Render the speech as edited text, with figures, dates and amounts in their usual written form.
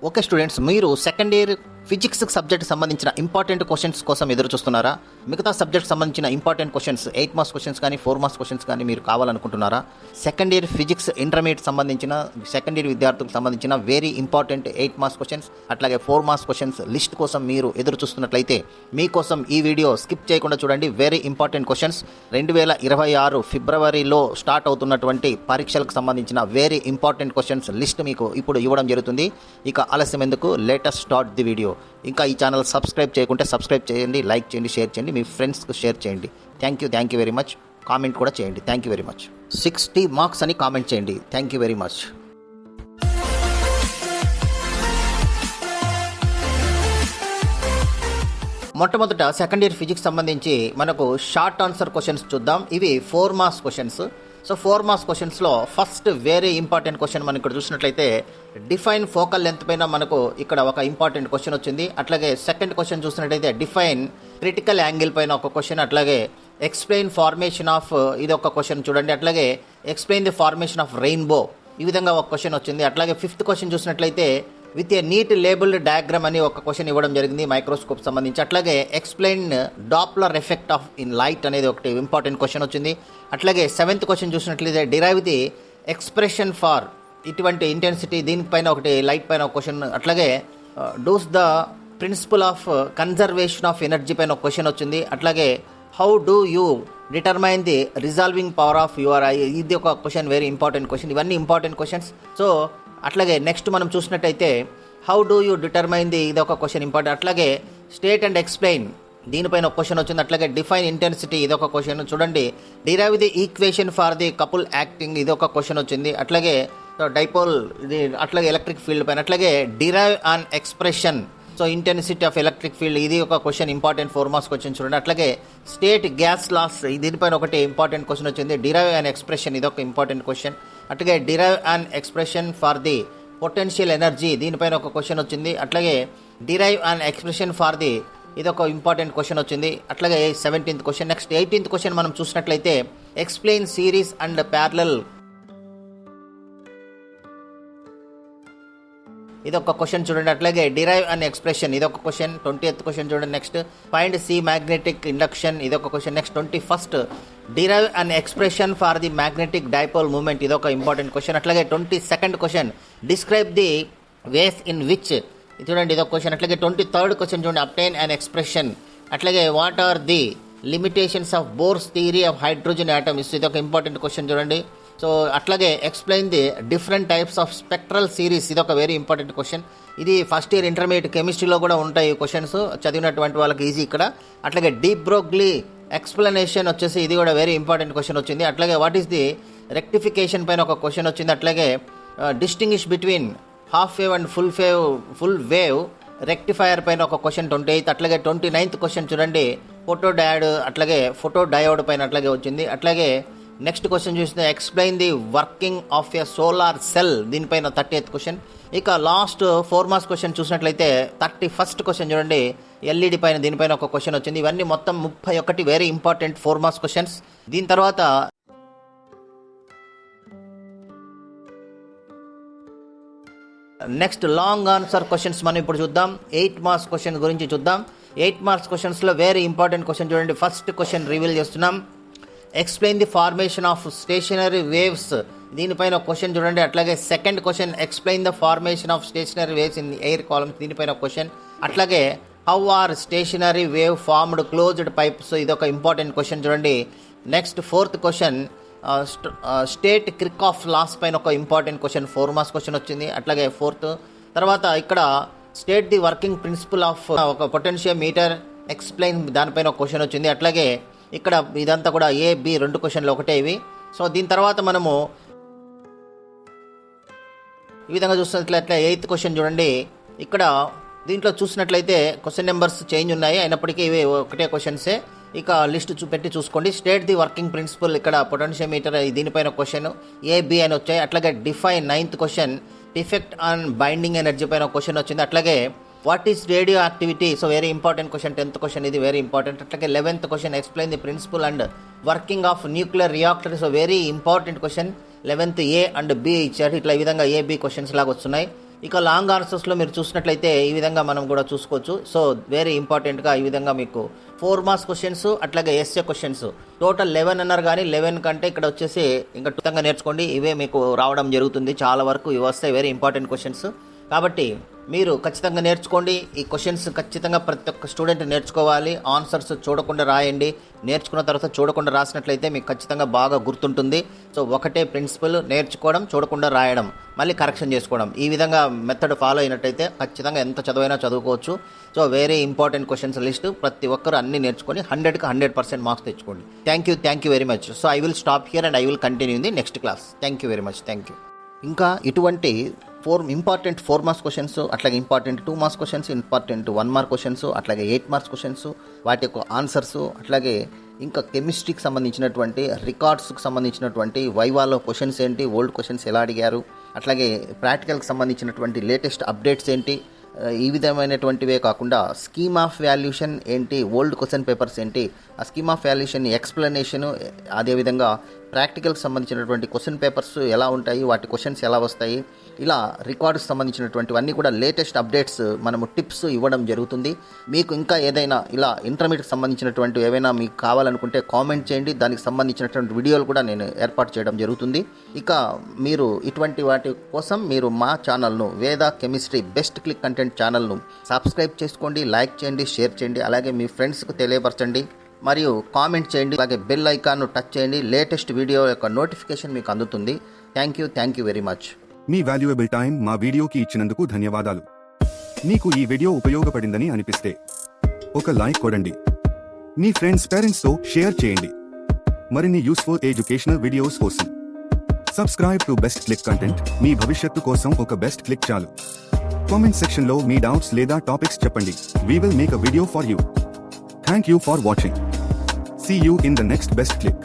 Okay students, మీరు second year physics subject సంబంధించిన important questions కోసం ఎదురు చూస్తున్నారా? మిగతా సబ్జెక్ట్ సంబంధించిన ఇంపార్టెంట్ క్వశ్చన్స్ 8 మార్క్స్ క్వశ్చన్స్ కానీ 4 మార్క్స్ క్వశ్చన్స్ కానీ మీరు కావాలనుకుంటున్నారా? సెకండ్ ఇయర్ ఫిజిక్స్ ఇంటర్మీడియట్ సంబంధించిన సెకండ్ ఇయర్ విద్యార్థులకు సంబంధించిన వెరీ ఇంపార్టెంట్ 8 మార్క్స్ క్వశ్చన్స్ అట్లాగే 4 మార్క్స్ క్వశ్చన్స్ లిస్ట్ కోసం మీరు ఎదురు చూస్తున్నట్లయితే మీకోసం ఈ వీడియో స్కిప్ చేయకుండా చూడండి. వెరీ ఇంపార్టెంట్ క్వశ్చన్స్ 2026 ఫిబ్రవరిలో స్టార్ట్ అవుతున్నటువంటి పరీక్షలకు సంబంధించిన వెరీ ఇంపార్టెంట్ క్వశ్చన్స్ లిస్ట్ మీకు ఇప్పుడు ఇవ్వడం జరుగుతుంది. ఇక ఆలస్యం ఎందుకు, లేటెస్ట్ స్టార్ట్ ది వీడియో. ఇంకా ఈ ఛానల్ సబ్స్క్రైబ్ చేయకుంటే సబ్స్క్రైబ్ చేయండి, లైక్ చేయండి, షేర్ చేయండి, మీ ఫ్రెండ్స్కి షేర్ చేయండి. Thank you very much. Comment కూడా చేయండి. Thank you very much. 60 marks అని కామెంట్ చేయండి. Thank you very much. మొట్టమొదట సెకండ్ ఇయర్ ఫిజిక్స్ సంబంధించి మనకు షార్ట్ ఆన్సర్ క్వశ్చన్స్ చూద్దాం. ఇవి 4 మార్క్స్ క్వశ్చన్స్. సో 4 మార్క్స్ క్వశ్చన్స్లో ఫస్ట్ వెరీ ఇంపార్టెంట్ క్వశ్చన్ మనం ఇక్కడ చూసినట్లయితే డిఫైన్ ఫోకల్ లెంత్ పైన మనకు ఇక్కడ ఒక ఇంపార్టెంట్ క్వశ్చన్ వచ్చింది. అట్లాగే సెకండ్ క్వశ్చన్ చూసినట్లయితే డిఫైన్ క్రిటికల్ యాంగిల్ పైన ఒక క్వశ్చన్, అట్లాగే ఎక్స్ప్లెయిన్ ఫార్మేషన్ ఆఫ్ ఇది ఒక క్వశ్చన్ చూడండి, అట్లాగే explain the formation of rainbow ఈ విధంగా ఒక క్వశ్చన్ వచ్చింది. అట్లాగే ఫిఫ్త్ క్వశ్చన్ చూసినట్లయితే with a neat labelled diagram అని ఒక క్వశ్చన్ ఇవ్వడం జరిగింది మైక్రోస్కోప్ సంబంధించి. అట్లాగే explain Doppler effect of in light అనేది ఒకటి ఇంపార్టెంట్ క్వశ్చన్ వచ్చింది. అట్లాగే సెవెంత్ క్వశ్చన్ చూసినట్లయితే డిరైవ్ ది ఎక్స్ప్రెషన్ ఫార్ ఇటువంటి ఇంటెన్సిటీ దీనిపైన ఒకటి లైట్ పైన ఒక క్వశ్చన్. అట్లాగే does the principle of conservation of energy పైన ఒక క్వశ్చన్ వచ్చింది. అట్లాగే how do you determine the resolving power of your I ఇది ఒక క్వశ్చన్, వెరీ ఇంపార్టెంట్ క్వశ్చన్. ఇవన్నీ ఇంపార్టెంట్ క్వశ్చన్స్. సో అట్లాగే నెక్స్ట్ మనం చూసినట్టయితే how do you determine the ఇది ఒక క్వశ్చన్ ఇంపార్టెంట్. అట్లాగే స్టేట్ అండ్ ఎక్స్ప్లెయిన్ దీనిపైన ఒక క్వశ్చన్ వచ్చింది. అట్లాగే డిఫైన్ ఇంటెన్సిటీ ఇది ఒక క్వశ్చన్ చూడండి. Derive the equation for the couple acting ఇది ఒక క్వశ్చన్ వచ్చింది. అట్లాగే డైపోల్ ఇది, అట్లాగే ఎలక్ట్రిక్ ఫీల్డ్ పైన, అట్లాగే derive on expression so intensity of electric field ఇది ఒక క్వశ్చన్ ఇంపార్టెంట్ 4 మార్క్స్ క్వశ్చన్ చూడండి. అట్లాగే స్టేట్ గ్యాస్ లాస్ దీనిపైన ఒకటి ఇంపార్టెంట్ క్వశ్చన్ వచ్చింది. డిరైవ్ అండ్ ఎక్స్ప్రెషన్ ఇది ఒక ఇంపార్టెంట్ క్వశ్చన్. అట్లాగే derive and expression for the potential energy దీనిపైన ఒక క్వశ్చన్ వచ్చింది. అట్లాగే derive and expression for the ఇది ఒక ఇంపార్టెంట్ క్వశ్చన్ వచ్చింది. అట్లాగే 17th question. Next 18th question మనం చూసినట్లయితే ఎక్స్ప్లెయిన్ సిరీస్ అండ్ ప్యారలల్ ఇది ఒక క్వశ్చన్ చూడండి. అట్లాగే డిరైవ్ అండ్ ఎక్స్ప్రెషన్ ఇది ఒక క్వశ్చన్. 20th క్వశ్చన్ చూడండి. Next find C magnetic induction ఇది ఒక question. Next 21st derive and expression for the magnetic dipole moment ఇది ఒక ఇంపార్టెంట్ క్వశ్చన్. అట్లాగే 22nd question describe the ways in which ఇది చూడండి ఇది ఒక క్వశ్చన్. అట్లాగే 23rd క్వశ్చన్ చూడండి అబ్టైన్ అండ్ ఎక్స్ప్రెషన్. అట్లాగే what are the limitations of Bohr's theory of hydrogen atoms ఇది ఒక ఇంపార్టెంట్ క్వశ్చన్ చూడండి. సో అట్లాగే explain the different types of spectral series ఇది ఒక వెరీ ఇంపార్టెంట్ క్వశ్చన్. ఇది ఫస్ట్ ఇయర్ ఇంటర్మీడియట్ కెమిస్ట్రీలో కూడా ఉంటాయి ఈ క్వశ్చన్స్, చదివినటువంటి వాళ్ళకి ఈజీ ఇక్కడ. అట్లాగే డీప్ బ్రోగ్లీ ఎక్స్ప్లెనేషన్ వచ్చేసి ఇది కూడా వెరీ ఇంపార్టెంట్ క్వశ్చన్ వచ్చింది. అట్లాగే వాట్ ఈస్ ది రెక్టిఫికేషన్ పైన ఒక క్వశ్చన్ వచ్చింది. అట్లాగే distinguish between half wave and full wave rectifier పైన ఒక క్వశ్చన్ 28. అట్లాగే 29th క్వశ్చన్ చూడండి ఫోటో డయోడ్ పైన అట్లాగే వచ్చింది. అట్లాగే నెక్స్ట్ క్వశ్చన్ చూస్తే explain the working of a solar cell దీనిపైన 30th క్వశ్చన్. ఇక లాస్ట్ 4 మార్క్స్ క్వశ్చన్ చూసినట్లయితే 31st క్వశ్చన్ చూడండి ఎల్ఈడి పైన దీనిపైన ఒక క్వశ్చన్ వచ్చింది. ఇవన్నీ మొత్తం 31 వెరీ ఇంపార్టెంట్ 4 మార్క్స్ క్వశ్చన్స్. దీని తర్వాత నెక్స్ట్ లాంగ్ ఆన్సర్ క్వశ్చన్స్ మనం ఇప్పుడు చూద్దాం. 8 మార్క్స్ క్వశ్చన్ గురించి చూద్దాం. 8 మార్క్స్ క్వశ్చన్స్లో వెరీ ఇంపార్టెంట్ క్వశ్చన్ చూడండి. ఫస్ట్ క్వశ్చన్ రివీల్ చేస్తున్నాం. Explain the formation of stationary waves దీనిపైన ఒక క్వశ్చన్ చూడండి. అట్లాగే second question explain the formation of stationary waves in air columns దీనిపైన ఒక క్వశ్చన్. అట్లాగే how are stationary wave formed closed pipes ఇది ఒక ఇంపార్టెంట్ క్వశ్చన్ చూడండి. Next 4th question state Kirchhoff laws పైన ఒక ఇంపార్టెంట్ క్వశ్చన్ 4 మార్క్స్ క్వశ్చన్ వచ్చింది. అట్లాగే 4th తర్వాత ఇక్కడ state the working principal of ఒక పొటెన్షియల్ మీటర్ ఎక్స్ప్లెయిన్ దానిపైన ఒక క్వశ్చన్ వచ్చింది. అట్లాగే ఇక్కడ ఇదంతా కూడా A-B 2 క్వశ్చన్లు ఒకటే ఇవి. సో దీని తర్వాత మనము ఈ విధంగా చూసినట్లయితే 8th క్వశ్చన్ చూడండి. ఇక్కడ దీంట్లో చూసినట్లయితే క్వశ్చన్ నెంబర్స్ చేంజ్ ఉన్నాయి, అయినప్పటికీ ఇవి ఒకటే క్వశ్చన్సే. ఇక లిస్ట్ పెట్టి చూసుకోండి. స్టేట్ ది వర్కింగ్ ప్రిన్సిపల్ ఇక్కడ పొటెన్షియల్ మీటర్ దీనిపైన క్వశ్చన్ A-B అని వచ్చాయి. అట్లాగే define 9th question defect on binding energy పైన క్వశ్చన్ వచ్చింది. అట్లాగే what is radioactivity so very important question 10th question ఇది వెరీ ఇంపార్టెంట్. అట్లాగే 11th question explain the principle and working of nuclear reactor so very important question 11th A and B ఇచ్చారు. ఇట్లా ఈ విధంగా A-B questions లాగా వస్తున్నాయి. ఇక long ఆన్సర్స్లో మీరు చూసినట్లయితే ఈ విధంగా మనం కూడా చూసుకోవచ్చు. సో వెరీ ఇంపార్టెంట్గా ఈ విధంగా మీకు 4 మార్క్స్ క్వశ్చన్స్ అట్లాగే ఎస్ఏ క్వశ్చన్స్ టోటల్ 11 అన్నారు, కానీ 11 కంటే ఇక్కడ వచ్చేసి ఇంకా ఖచ్చితంగా నేర్చుకోండి. ఇవే మీకు రావడం జరుగుతుంది, చాలా వరకు ఇవి వస్తాయి, వెరీ ఇంపార్టెంట్ క్వశ్చన్స్. కాబట్టి మీరు ఖచ్చితంగా నేర్చుకోండి. ఈ క్వశ్చన్స్ ఖచ్చితంగా ప్రతి ఒక్క స్టూడెంట్ నేర్చుకోవాలి. ఆన్సర్స్ చూడకుండా రాయండి. నేర్చుకున్న తర్వాత చూడకుండా రాసినట్లయితే మీకు ఖచ్చితంగా బాగా గుర్తుంటుంది. సో ఒకటే ప్రిన్సిపల్, నేర్చుకోవడం, చూడకుండా రాయడం, మళ్ళీ కరెక్షన్ చేసుకోవడం. ఈ విధంగా మెథడ్ ఫాలో అయినట్టయితే ఖచ్చితంగా ఎంత చదువైనా చదువుకోవచ్చు. So very important questions list ప్రతి ఒక్కరు అన్ని నేర్చుకొని 100కి 100% మార్క్స్ తెచ్చుకోండి. Thank you very much. So I will stop here and I will continue in the next class. Thank you very much. Thank you. ఇంకా ఇటువంటి 4 మార్క్స్ క్వశ్చన్స్, అట్లాగే important 2 marks questions, important 1 mark questions, అట్లాగే 8 marks questions, వాటి యొక్క answers, అట్లాగే ఇంకా కెమిస్ట్రీకి సంబంధించినటువంటి రికార్డ్స్కి సంబంధించినటువంటి వైవాలో క్వశ్చన్స్ ఏంటి, ఓల్డ్ క్వశ్చన్స్ ఎలా అడిగారు, అట్లాగే ప్రాక్టికల్కి సంబంధించినటువంటి లేటెస్ట్ అప్డేట్స్ ఏంటి, ఈ విధమైనటువంటివే కాకుండా స్కీమ్ ఆఫ్ వాల్యుయేషన్ ఏంటి, ఓల్డ్ క్వశ్చన్ పేపర్స్ ఏంటి, ఆ స్కీమ్ ఆఫ్ వాల్యుయేషన్ ఎక్స్ప్లెనేషను, అదేవిధంగా ప్రాక్టికల్కి సంబంధించినటువంటి క్వశ్చన్ పేపర్స్ ఎలా ఉంటాయి, వాటి క్వశ్చన్స్ ఎలా వస్తాయి, ఇలా రికార్డ్స్ సంబంధించినటువంటివన్నీ కూడా లేటెస్ట్ అప్డేట్స్ మనము టిప్స్ ఇవ్వడం జరుగుతుంది. మీకు ఇంకా ఏదైనా ఇలా ఇంటర్మీడియట్కి సంబంధించినటువంటి ఏవైనా మీకు కావాలనుకుంటే కామెంట్ చేయండి. దానికి సంబంధించినటువంటి వీడియోలు కూడా నేను ఏర్పాటు చేయడం జరుగుతుంది. ఇక మీరు ఇటువంటి వాటి కోసం మీరు మా ఛానల్ను వేద కెమిస్ట్రీ బెస్ట్ క్లిక్ కంటెంట్ ఛానల్ను సబ్స్క్రైబ్ చేసుకోండి, లైక్ చేయండి, షేర్ చేయండి, అలాగే మీ ఫ్రెండ్స్కు తెలియపరచండి, మరియు కామెంట్ చేయండి, అలాగే బెల్ ఐకాన్ను టచ్ చేయండి. లేటెస్ట్ వీడియో యొక్క నోటిఫికేషన్ మీకు అందుతుంది. Thank you very much. Me valuable time మా వీడియోకి ఇచ్చినందుకు ధన్యవాదాలు. మీకు ఈ వీడియో ఉపయోగపడిందని అనిపిస్తే ఒక లైక్ కొడండి. మీ ఫ్రెండ్స్, పేరెంట్స్తో షేర్ చేయండి. మరిన్ని యూస్ఫుల్ ఎడ్యుకేషనల్ వీడియోస్ కోసం subscribe to best click content. మీ భవిష్యత్తు కోసం ఒక బెస్ట్ క్లిక్ చాలు. కామెంట్ సెక్షన్లో మీ డౌట్స్ లేదా టాపిక్స్ చెప్పండి. We will make a video for you. Thank you for watching. See you in the next best click.